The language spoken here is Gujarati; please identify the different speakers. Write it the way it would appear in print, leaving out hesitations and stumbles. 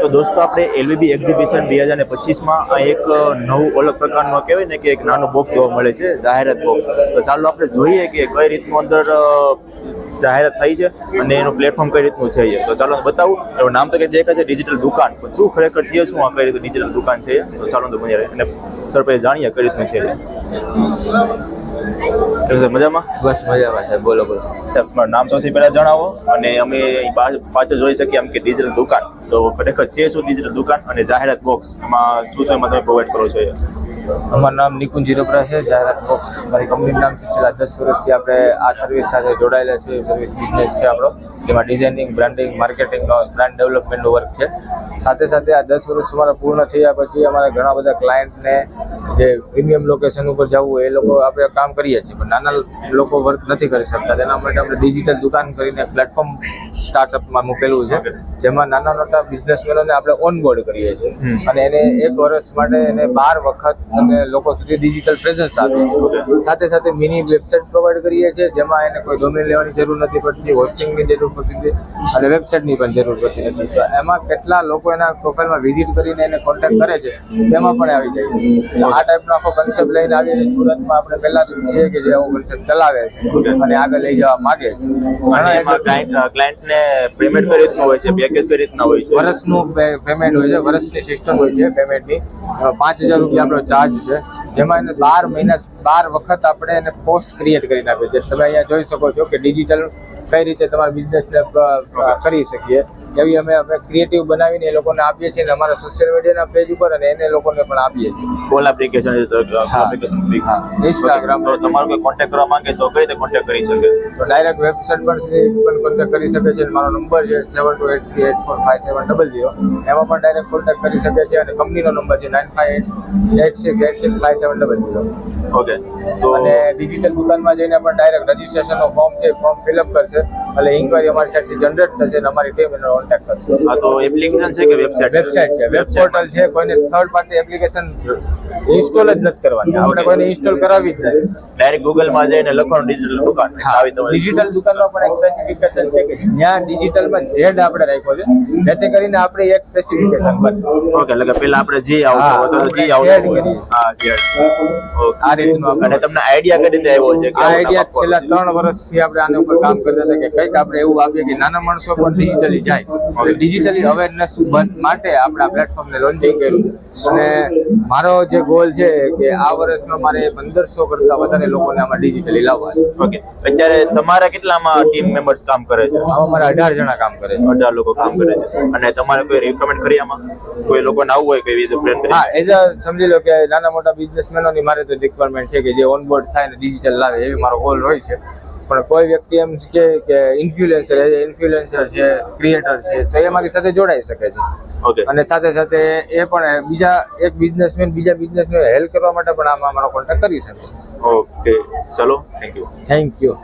Speaker 1: તો દોસ્તો આપણે એલવીબી એક્ઝિબિશન 2025માં આ એક નવું અલગ પ્રકારનો કહેવાય ને કે એક નાનું બોક્સ જોવા મળે છે, જાહેરાત બોક્સ. તો ચાલો આપણે જોઈએ કે કઈ રીતનું અંદર જાહેરાત થઈ છે અને એનું પ્લેટફોર્મ કઈ રીતનું છે. તો ચાલો બતાવું. એનું નામ તો કંઈ દેખાય છે ડિજિટલ દુકાન, પણ શું ખરેખર છે, શું આ કઈ રીતનું ડિજિટલ દુકાન છે. તો ચાલો તો બની અને સર પછી જાણીએ કઈ રીતનું છે. મજામાં?
Speaker 2: બસ મજામાં સાહેબ, બોલો બોલો.
Speaker 1: સાહેબ તમારું નામ સૌથી પહેલા જણાવો અને અમે પાછળ જોઈ શકીએ એમ કે ડિજિટલ દુકાન. તો ખરેખર છે શું ડિજિટલ દુકાન અને જાહેરાત બોક્સ, એમાં શું શું એમાં તમે પ્રોવાઈડ કરો છો?
Speaker 2: અમારું નામ નિકુંજ જીરોપરા છે. જાહેરાત બોક્સ મારી કંપનીનું નામ છે. છેલ્લા 10 વર્ષથી આપણે આ સર્વિસ સાથે જોડાયેલા છે. સર્વિસ બિઝનેસ છે આપણો, જેમાં ડિઝાઇનિંગ, બ્રાન્ડિંગ, માર્કેટિંગનો, બ્રાન્ડ ડેવલપમેન્ટનું વર્ક છે. સાથે સાથે આ 10 વર્ષ અમારા પૂર્ણ થયા પછી અમારા ઘણા બધા ક્લાયન્ટને જે પ્રીમિયમ લોકેશન ઉપર જવું હોય એ લોકો આપણે કામ કરીએ છીએ, પણ નાના લોકો વર્ક નથી કરી શકતા. તેના માટે આપણે ડિજિટલ દુકાન કરીને પ્લેટફોર્મ સ્ટાર્ટઅપમાં મૂકેલું છે, જેમાં નાના મોટા બિઝનેસમેનોને આપણે ઓનબોર્ડ કરીએ છીએ અને એને 1 વર્ષ માટે એને 12 વખત અને લોકો સુધી ડિજિટલ પ્રેઝન્સ આપીએ છીએ. સાથે સાથે મિની વેબસાઇટ પ્રોવાઈડ કરીએ છીએ, જેમાં એને કોઈ ડોમેન લેવાની જરૂર નથી પડતી, હોસ્ટિંગની જરૂર પડતી નથી અને વેબસાઇટની પણ જરૂર પડતી નથી. તો એમાં કેટલા લોકો એના પ્રોફાઇલમાં વિઝિટ કરીને એને કોન્ટેક્ટ કરે છે તેમાં પણ આવી જાય છે. આ ટાઈપનો આખો કન્સેપ્ટ લઈને આવીએ છીએ. સુરતમાં આપણે પહેલા છીએ કે જે આવો કન્સેપ્ટ ચલાવે છે અને આગળ લઈ જવા માગે છે.
Speaker 1: ક્લાયન્ટને પેમેન્ટ કઈ રીતનું હોય છે, પેકેજ કઈ રીતના હોય છે?
Speaker 2: વર્ષનું પેમેન્ટ હોય છે, વર્ષની સિસ્ટમ હોય છે પેમેન્ટની. 5000 રૂપિયા આપણો ચાર્જ છે, જેમાં એને 12 મહિના 12 વખત આપણે એને પોસ્ટ ક્રિએટ કરીને આપીએ છીએ. તમે અહીંયા જોઈ શકો છો કે ડિજિટલ કઈ રીતે તમારા બિઝનેસને કરી શકીએ એવી અમે ક્રિએટિવ બનાવીને એ લોકોને આપીએ છીએ અને અમારા સોશિયલ મીડિયાના પેજ ઉપર અને એને લોકોને પણ આપીએ છીએ.
Speaker 1: Call application Instagram. તો તમારો કોઈ કોન્ટેક્ટ કરવા માંગે તો કઈ રીતે કોન્ટેક્ટ કરી શકે?
Speaker 2: તો ડાયરેક્ટ વેબસાઇટ પર પણ કોન્ટેક્ટ કરી શકે છે. મારો નંબર છે 7283845700. એમાં પણ ડાયરેક્ટ કોન્ટેક્ટ કરી શકે છે અને કંપનીનો નંબર છે 9586865700.
Speaker 1: ઓકે. તો
Speaker 2: અને ડિજિટલ દુકાનમાં જઈને પણ ડાયરેક્ટ રજીસ્ટ્રેશનનો ફોર્મ છે, ફોર્મ ફિલઅપ કરશે એટલે ઇન્ક્વાયરી અમારી સાઈડથી જનરેટ થશે અને અમારી ટીમ એને કોન્ટેક્ટ કરશે.
Speaker 1: આ તો એપ્લિકેશન છે કે વેબસાઇટ?
Speaker 2: વેબસાઇટ છે, વેબ પોર્ટલ છે. કોઈને થર્ડ પાર્ટી એપ્લિકેશન ઇન્સ્ટોલ જ નથી કરવાની, આપણે કોઈને ઇન્સ્ટોલ કરાવી જ નથી.
Speaker 1: ડાયરેક્ટ ગૂગલમાં જઈને લખવાનું ડિજિટલ દુકાન આવી તમારી.
Speaker 2: ડિજિટલ દુકાનમાં પણ એક સ્પેસિફિકેશન છે કે જ્યાં ડિજિટલમાં જેડ આપણે રાખ્યો છે, જેથી કરીને આપણે એક સ્પેસિફિકેશન બને.
Speaker 1: ઓકે, એટલે પહેલા આપણે જે આવતો હતો જે આવતો હા જેડ.
Speaker 2: આ રીતનું
Speaker 1: અને તમને આઈડિયા કઈ રીતે આવ્યો છે?
Speaker 2: આ આઈડિયા છેલ્લા 3 વર્ષથી આપણે આના ઉપર કામ કરતા હતા કે કંઈક આપણે એવું આપીએ કે નાના માણસો પણ ડિજિટલી જાય. ડિજિટલી અવેરનેસ માટે આપણે આ પ્લેટફોર્મને લોન્ચિંગ કર્યું છે અને મારો જે ગોલ છે કે આ વર્ષમાં મારે 1500 કરતા વધારે લોકોને આમાં ડિજિટલી લાવવા છે.
Speaker 1: ઓકે. અત્યારે તમારા કેટલામાં ટીમ મેમ્બર્સ કામ કરે છે?
Speaker 2: આમાં મારા 18 જણા કામ કરે છે.
Speaker 1: 18 લોકો કામ કરે છે. અને તમારે કોઈ રિકમેન્ડ કરી આમાં કોઈ લોકોને આવવું હોય કોઈ ફ્રેન્ડ?
Speaker 2: હા, એઝ અ સમજી લો કે નાના મોટા બિઝનેસમેનોની મારે તો રિક્વાયરમેન્ટ છે કે જે ઓનબોર્ડ થાય ને ડિજિટલ લાવે, એવી મારો ગોલ હોય છે. પણ કોઈ વ્યક્તિ એમ કે ઇન્ફ્લુએન્સર છે, ક્રિએટર છે, તો એ મારી સાથે જોડાઈ શકે છે.
Speaker 1: ઓકે.
Speaker 2: અને સાથે સાથે એ પણ બીજા બિઝનેસમેન હેલ્પ કરવા માટે પણ આમાં મારો કોન્ટેક્ટ કરી શકે.
Speaker 1: ઓકે, ચલો, થેન્ક યુ.